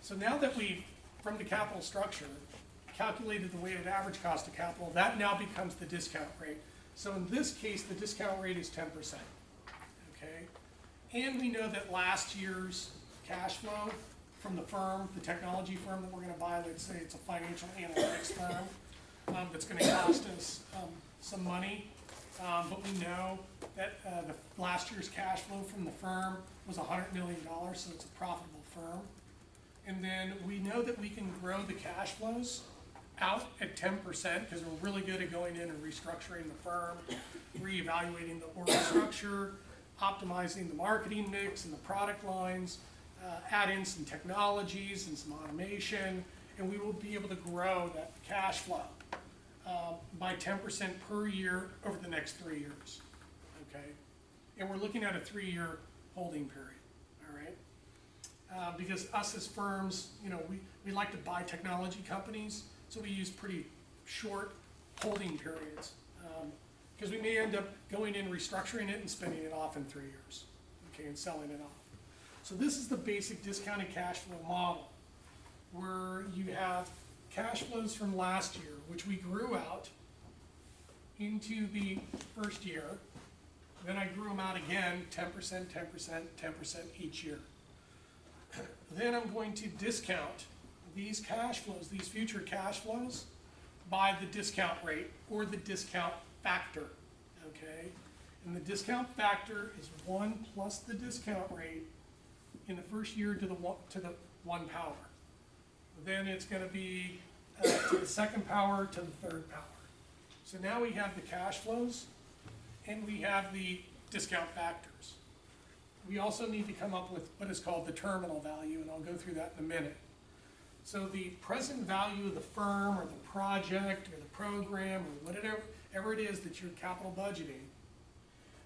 So now that we've, from the capital structure, calculated the weighted average cost of capital, that now becomes the discount rate. So in this case, the discount rate is 10%, okay? And we know that last year's cash flow from the firm, the technology firm that we're gonna buy, let's say it's a financial analytics firm, that's gonna cost us some money, but we know that the last year's cash flow from the firm was $100 million, so it's a profitable firm. And then we know that we can grow the cash flows out at 10% because we're really good at going in and restructuring the firm, reevaluating the org structure, optimizing the marketing mix and the product lines, add in some technologies and some automation, and we will be able to grow that cash flow by 10% per year over the next 3 years, okay? And we're looking at a 3-year holding period, all right? Because us as firms, you know, we like to buy technology companies, so we use pretty short holding periods because we may end up going in, restructuring it, and spinning it off in 3 years, okay, and selling it off. So this is the basic discounted cash flow model, where you have cash flows from last year, which we grew out into the first year. Then I grew them out again, 10%, 10%, 10% each year. Then I'm going to discount these cash flows, these future cash flows, by the discount rate or the discount factor, okay? And the discount factor is 1 plus the discount rate in the first year to the 1 power. Then it's going to be to the 2nd power to the 3rd power. So now we have the cash flows and we have the discount factors. We also need to come up with what is called the terminal value, and I'll go through that in a minute. So the present value of the firm or the project or the program or whatever it is that you're capital budgeting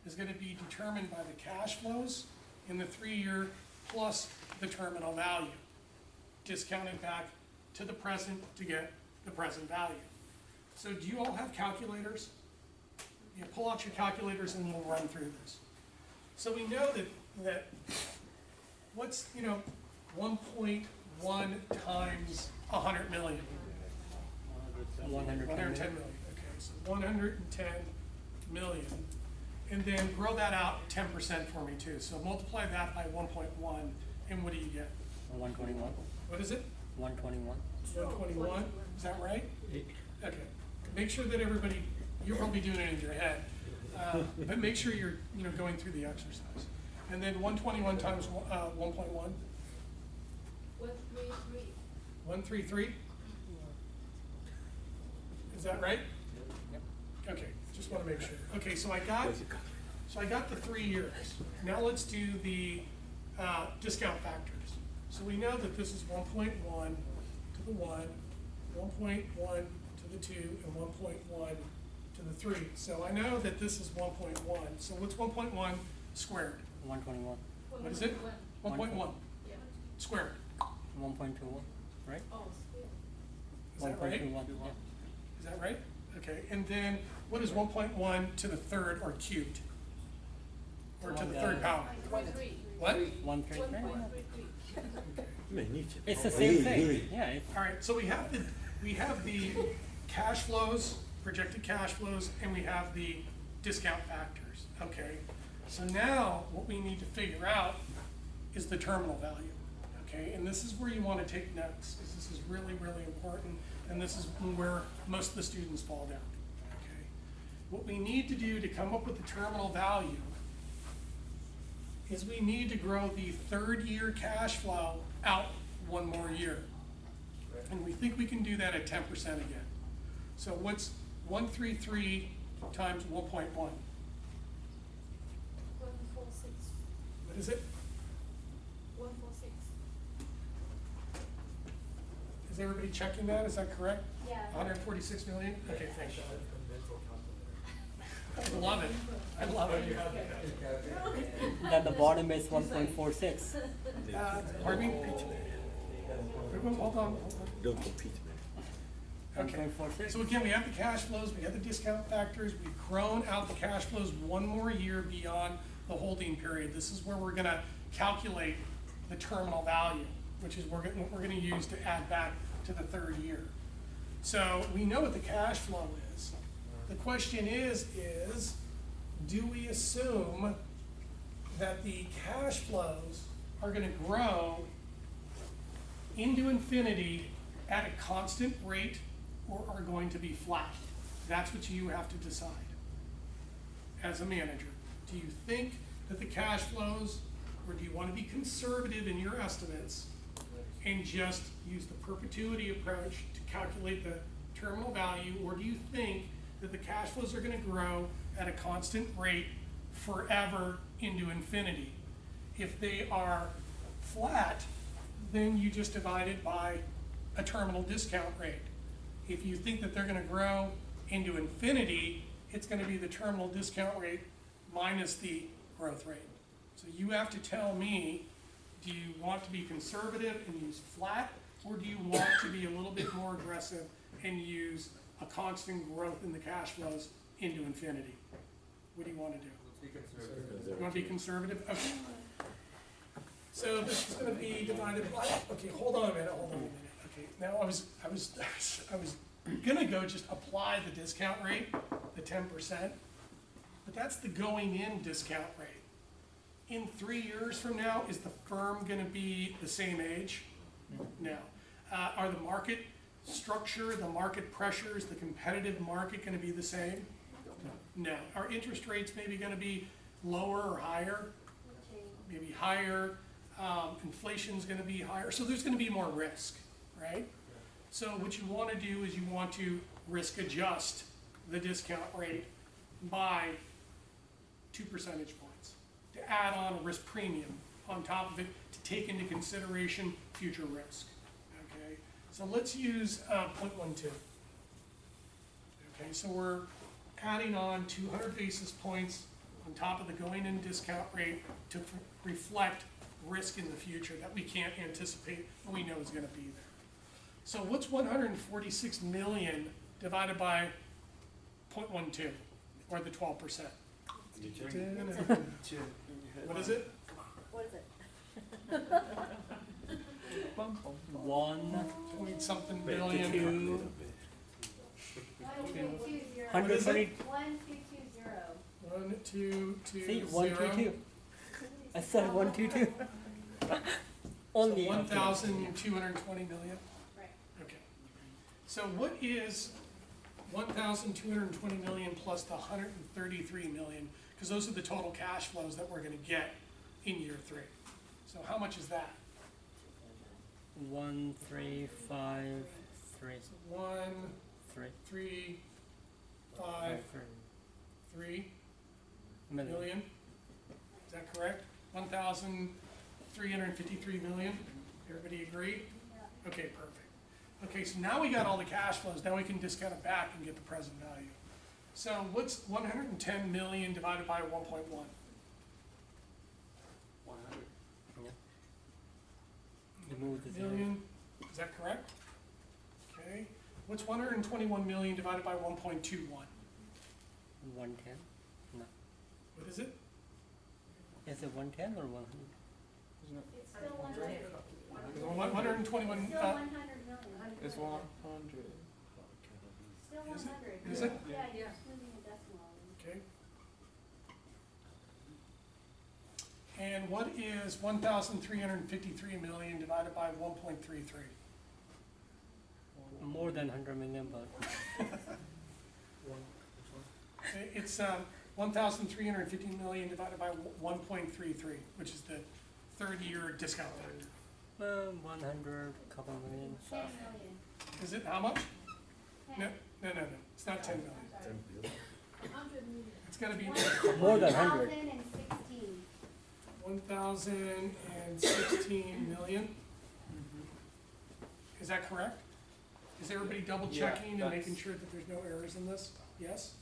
is going to be determined by the cash flows in the 3-year plus the terminal value, discounted back to the present to get the present value. So do you all have calculators? You pull out your calculators and we'll run through this. So we know that what's, 1.1 times 100 million? 110 million. Okay, so 110 million. And then grow that out 10% for me too. So multiply that by 1.1, and what do you get? 121. What is it? 121. 121, is that right? Okay, make sure that everybody, you're probably doing it in your head, but make sure you're going through the exercise. And then 121 times 1.1? 133. 133? Is that right? Yep. Okay, just want to make sure. Okay, so I got the 3 years. Now let's do the discount factors. So we know that this is 1.1 to the 1, 1.1 to the 2, and 1.1 to the 3. So I know that this is 1.1. So what's 1.1 squared? 121. What is it? 1.1 Yeah. squared. 1.21, right? Oh, square. Is that right? 1.21, yeah. Is that right? Okay, and then what is 1.1 to the 3rd or cubed? Or to the 3rd power? 1.3. What? 133. 1.33. It's the same thing. Yeah. All right, so we have the cash flows, projected cash flows, and we have the discount factors, okay? So now what we need to figure out is the terminal value, okay? And this is where you want to take notes, because this is really, really important, and this is where most of the students fall down, okay? What we need to do to come up with the terminal value is we need to grow the 3rd year cash flow out 1 more year. And we think we can do that at 10% again. So what's 133 times 1.1? 146. What is it? 146. Is everybody checking that? Is that correct? Yeah. 146 million? Okay, thank you. I love it. I love it. Then the bottom is 1.46. Pardon me? Hold on. Don't compete, man. Okay. 1.46. So again, we have the cash flows, we have the discount factors, we've grown out the cash flows 1 more year beyond the holding period. This is where we're gonna calculate the terminal value, which is what we're gonna use to add back to the third year. So we know what the cash flow is. The question is, do we assume that the cash flows are gonna grow into infinity at a constant rate or are going to be flat? That's what you have to decide as a manager. Do you think that the cash flows, or do you want to be conservative in your estimates and just use the perpetuity approach to calculate the terminal value, or do you think that the cash flows are going to grow at a constant rate forever into infinity? If they are flat, then you just divide it by a terminal discount rate. If you think that they're going to grow into infinity, it's going to be the terminal discount rate minus the growth rate. So you have to tell me, do you want to be conservative and use flat, or do you want to be a little bit more aggressive and use a constant growth in the cash flows into infinity? What do you want to do? You want to be conservative? Okay. So this is going to be divided by, okay, hold on a minute. Okay, now I was gonna go just apply the discount rate, the 10%, but that's the going in discount rate. In 3 years from now, is the firm gonna be the same age? No. Are the market structure, the market pressures, the competitive market gonna be the same? No. Are interest rates maybe gonna be lower or higher? Maybe higher. Inflation's gonna be higher, so there's gonna be more risk, right? So what you want to do is you want to risk adjust the discount rate by 2 percentage points to add on a risk premium on top of it to take into consideration future risk. Okay, so let's use 0.12. Okay, so we're adding on 200 basis points on top of the going in discount rate to reflect risk in the future that we can't anticipate, but we know is going to be there. So what's 146 million divided by 0.12, or the 12%? What is it? What is it? 1, Point something billion. 2, 120. 1, 2, 2, See, 0. 1, 2, 2. I said 1, 2, 2. Only 1,220 million? Right. Okay. So what is 1,220 million plus the 133 million? Because those are the total cash flows that we're going to get in year 3. So how much is that? 1, 3, 5, 3. 1, 3. 3, 5, 3 million. Is that correct? 1,353 million. Everybody agree? Okay, perfect. Okay, so now we got all the cash flows. Now we can discount it back and get the present value. So what's 110 million divided by 1.1? 100. Yeah. Remove the 0. Million. Is that correct? Okay. What's 121 million divided by 1.21? 110? No. What is it? Is it 110 or 100? It's still 100. 121. Still 100 million. It's 100. Still Is it? 100. Is it? Yeah, you're just moving the decimal. Okay. And what is 1,353 million divided by 1.33? More than 100 million, but It's 1,350 million divided by 1.33, which is the third year discount factor. 100, couple million. 10 million. Is it how much? 10. No. It's not 10 million. 100 million. It's got to be More than 100. 1,016. 1,016 million. Is that correct? Is everybody double checking and that's- making sure that there's no errors in this? Yes?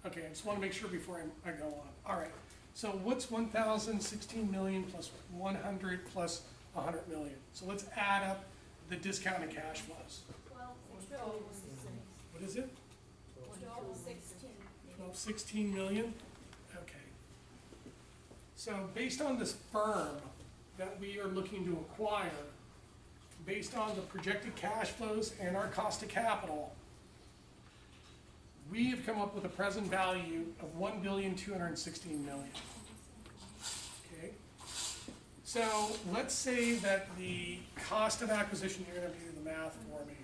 Okay, I just want to make sure before I go on. All right, so what's 1,016 million plus 100 plus 100 million? So let's add up the discounted cash flows. 1216. What is it? 1216. 1216 million? Okay. So based on this firm that we are looking to acquire, based on the projected cash flows and our cost of capital, we have come up with a present value of $1,216,000,000. Okay? So let's say that the cost of acquisition, you're gonna do the math for me,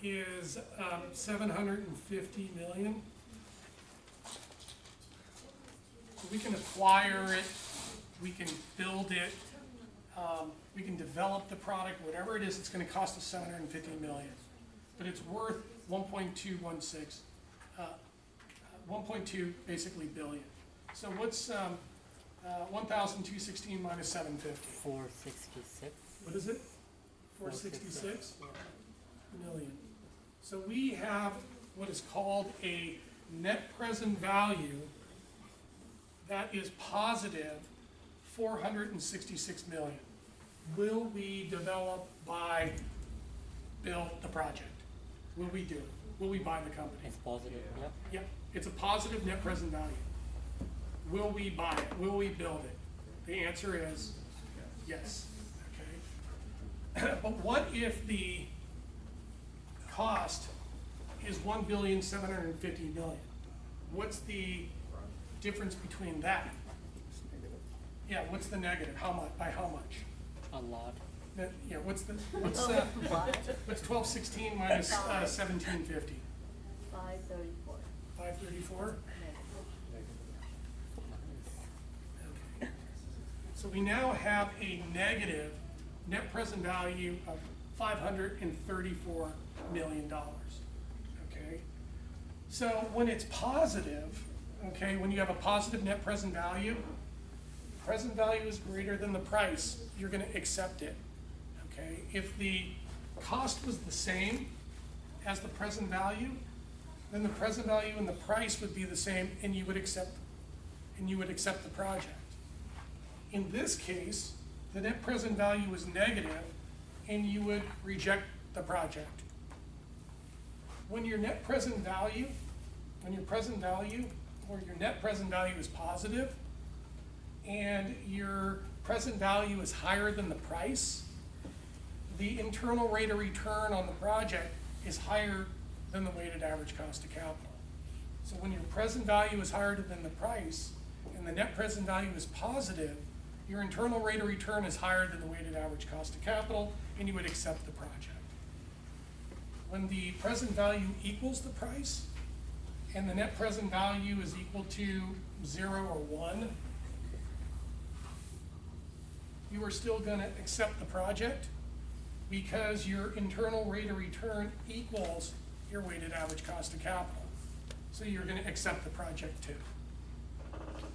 is $750 million. We can acquire it, we can build it, we can develop the product, whatever it is, it's gonna cost us $750 million. But it's worth 1.216, 1.2 basically billion. So what's 1,216 minus 750? 466. What is it? 466 million. So we have what is called a net present value that is positive 466 million. Will we develop, buy, build the project? Will we do it? Will we buy the company? It's positive, yep. Yep, it's a positive net present value. Will we buy it? Will we build it? The answer is yes, okay? But what if the cost is $1,750,000,000? What's the difference between that? Yeah, what's the negative? How much, by how much? A lot. Yeah, what's 1216 minus 1750? 534. 534? Okay. So we now have a negative net present value of $534 million, okay? So when it's positive, okay, when you have a positive net present value is greater than the price, you're gonna accept it, okay? If the cost was the same as the present value, then the present value and the price would be the same, and you would accept the project. In this case, the net present value is negative, and you would reject the project. When your net present value, or your net present value is positive, and your present value is higher than the price, the internal rate of return on the project is higher than the weighted average cost of capital. So when your present value is higher than the price, and the net present value is positive, your internal rate of return is higher than the weighted average cost of capital, and you would accept the project. When the present value equals the price, and the net present value is equal to 0 or 1, you are still gonna accept the project because your internal rate of return equals your weighted average cost of capital. So you're gonna accept the project too.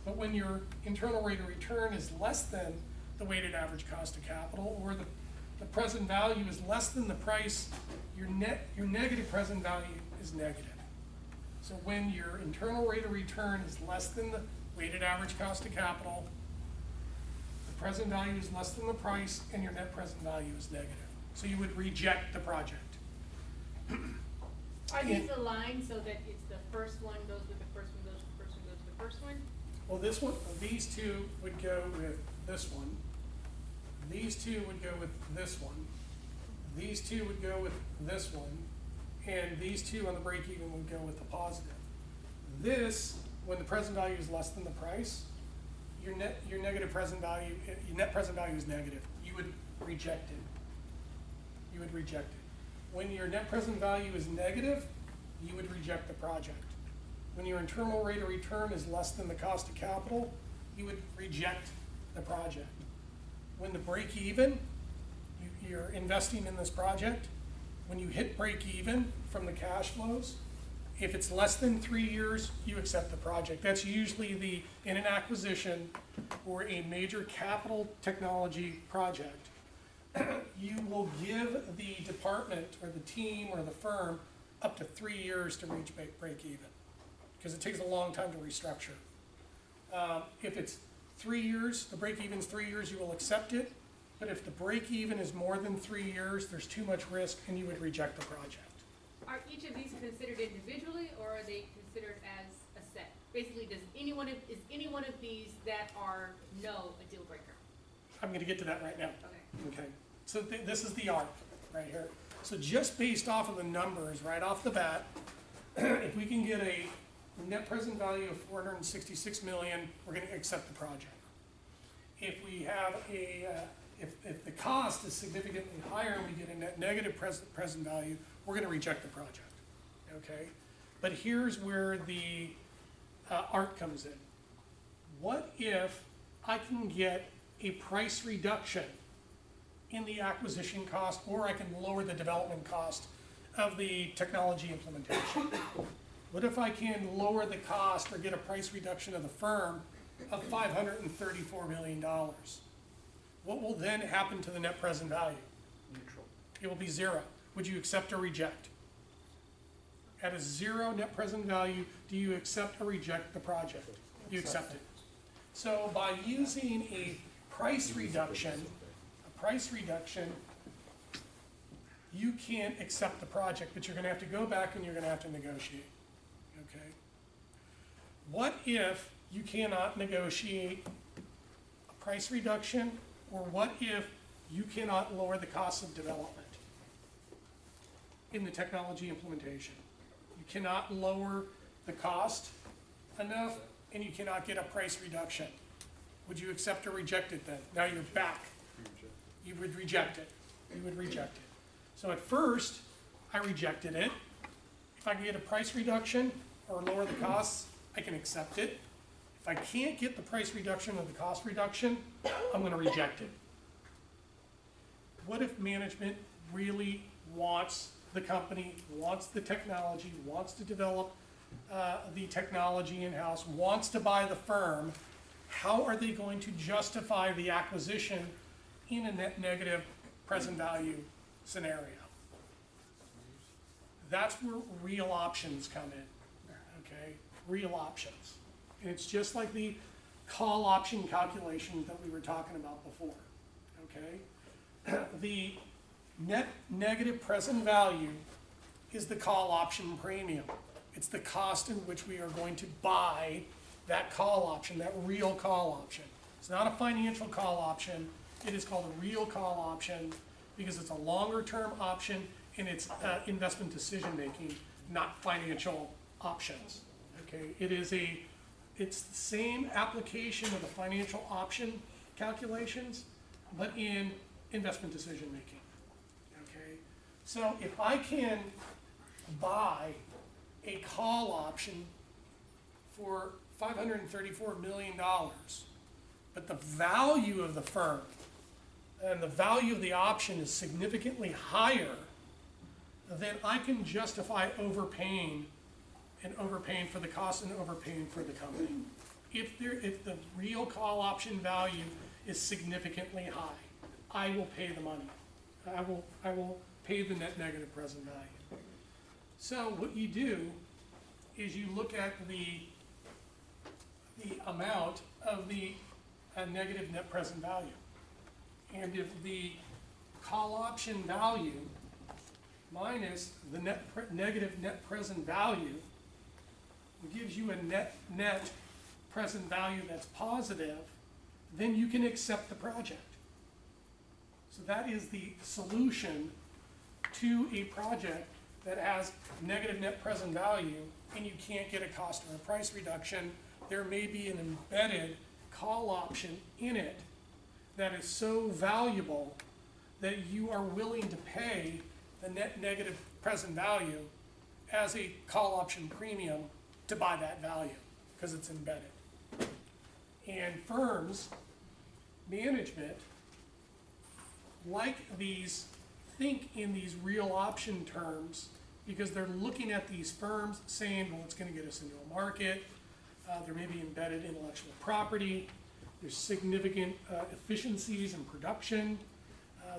But when your internal rate of return is less than the weighted average cost of capital, or the present value is less than the price, your negative present value is negative. So when your internal rate of return is less than the weighted average cost of capital, the present value is less than the price, and your net present value is negative. So you would reject the project. Are these aligned so that it's the first one goes with the first one, goes with the first one, goes with the first one? Well, this one, these two would go with this one. These two would go with this one. These two would go with this one. And these two on the break even would go with the positive. This, when the present value is less than the price, your negative present value, your net present value is negative. You would reject it. You would reject it. When your net present value is negative, you would reject the project. When your internal rate of return is less than the cost of capital, you would reject the project. When the break even, you're investing in this project, when you hit break even from the cash flows, if it's less than 3 years, you accept the project. That's usually in an acquisition or a major capital technology project. You will give the department or the team or the firm up to 3 years to reach break even, because it takes a long time to restructure. If it's 3 years, the break even's 3 years, you will accept it. But if the break even is more than 3 years, there's too much risk, and you would reject the project. Are each of these considered individually, or are they considered as a set? Basically, is any one of these that are no a deal breaker? I'm gonna get to that right now. Okay. Okay, so this is the arc right here. So just based off of the numbers right off the bat, if we can get a net present value of 466 million, we're gonna accept the project. If we have if the cost is significantly higher and we get a net negative present value, we're gonna reject the project, okay? But here's where the art comes in. What if I can get a price reduction in the acquisition cost, or I can lower the development cost of the technology implementation? What if I can lower the cost or get a price reduction of the firm of $534 million? What will then happen to the net present value? Neutral. It will be zero. Would you accept or reject? At a zero net present value, do you accept or reject the project? You accept it. So by using a price reduction, you can't accept the project, but you're gonna have to go back and you're gonna have to negotiate, okay? What if you cannot negotiate a price reduction, or what if you cannot lower the cost of development in the technology implementation? You cannot lower the cost enough, and you cannot get a price reduction. Would you accept or reject it then? Now you're back. You would reject it. You would reject it. So at first, I rejected it. If I can get a price reduction or lower the costs, I can accept it. If I can't get the price reduction or the cost reduction, I'm going to reject it. What if management really wants the company, wants the technology, wants to develop the technology in-house, wants to buy the firm? How are they going to justify the acquisition in a net negative present value scenario? That's where real options come in, okay? Real options. And it's just like the call option calculation that we were talking about before, okay? The net negative present value is the call option premium. It's the cost in which we are going to buy that call option, that real call option. It's not a financial call option. It is called a real call option because it's a longer term option and it's investment decision making, not financial options. Okay, it's the same application of the financial option calculations, but in investment decision making. Okay, so if I can buy a call option for $534 million, but the value of the firm and the value of the option is significantly higher, then I can justify overpaying for the cost and overpaying for the company. If the real call option value is significantly high, I will pay the money. I will pay the net negative present value. So what you do is you look at the amount of the negative net present value. And if the call option value minus the negative net present value gives you a net present value that's positive, then you can accept the project. So that is the solution to a project that has negative net present value and you can't get a cost or a price reduction. There may be an embedded call option in it that is so valuable that you are willing to pay the net negative present value as a call option premium to buy that value because it's embedded. And firms, management, like these, think in these real option terms because they're looking at these firms saying, well, it's going to get us into a market. There may be embedded intellectual property. There's significant efficiencies in production.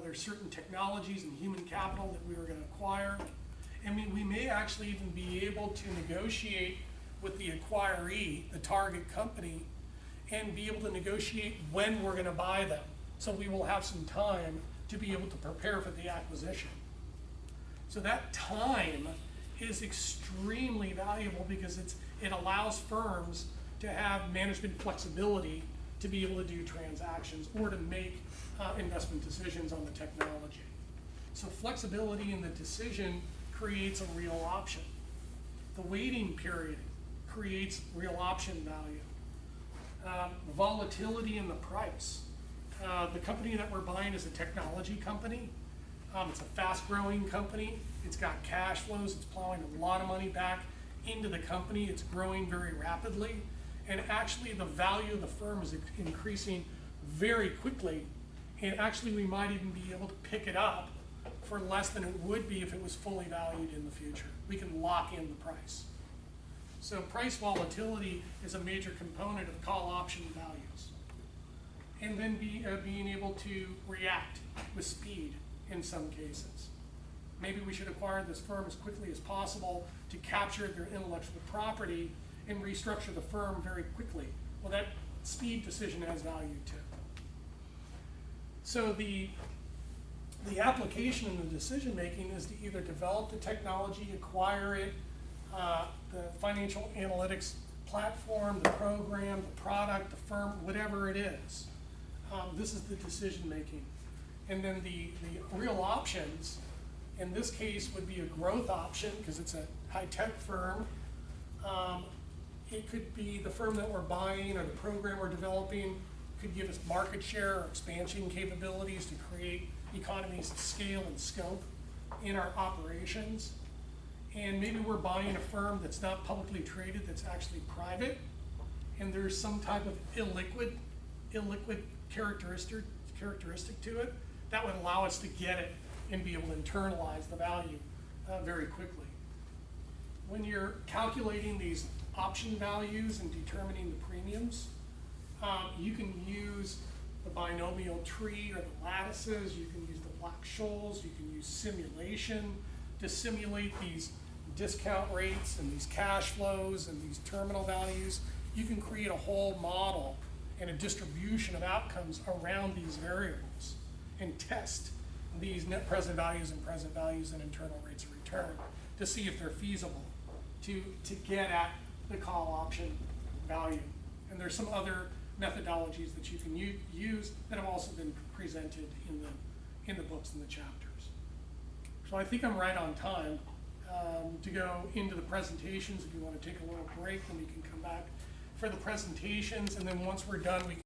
There's certain technologies and human capital that we are going to acquire. I mean, we may actually even be able to negotiate with the acquiree, the target company, and be able to negotiate when we're going to buy them. So we will have some time to be able to prepare for the acquisition. So that time is extremely valuable because it allows firms to have management flexibility to be able to do transactions or to make investment decisions on the technology. So flexibility in the decision creates a real option. The waiting period creates real option value. Volatility in the price. The company that we're buying is a technology company. It's a fast-growing company. It's got cash flows. It's plowing a lot of money back into the company. It's growing very rapidly. And actually, the value of the firm is increasing very quickly. And actually, we might even be able to pick it up for less than it would be if it was fully valued in the future. We can lock in the price. So price volatility is a major component of call option values. And then being able to react with speed in some cases. Maybe we should acquire this firm as quickly as possible to capture their intellectual property and restructure the firm very quickly. Well, that speed decision has value too. So the application in the decision making is to either develop the technology, acquire it, the financial analytics platform, the program, the product, the firm, whatever it is. This is the decision making. And then the real options, in this case, would be a growth option because it's a high-tech firm. It could be the firm that we're buying or the program we're developing could give us market share or expansion capabilities to create economies of scale and scope in our operations. And maybe we're buying a firm that's not publicly traded, that's actually private, and there's some type of illiquid characteristic to it that would allow us to get it and be able to internalize the value very quickly. When you're calculating these option values and determining the premiums, you can use the binomial tree or the lattices, you can use the Black-Scholes, you can use simulation to simulate these discount rates and these cash flows and these terminal values. You can create a whole model and a distribution of outcomes around these variables and test these net present values and internal rates of return to see if they're feasible to get at the call option value. And there's some other methodologies that you can use that have also been presented in the books and the chapters. So I think I'm right on time to go into the presentations. If you want to take a little break, then we can come back for the presentations, and then once we're done, we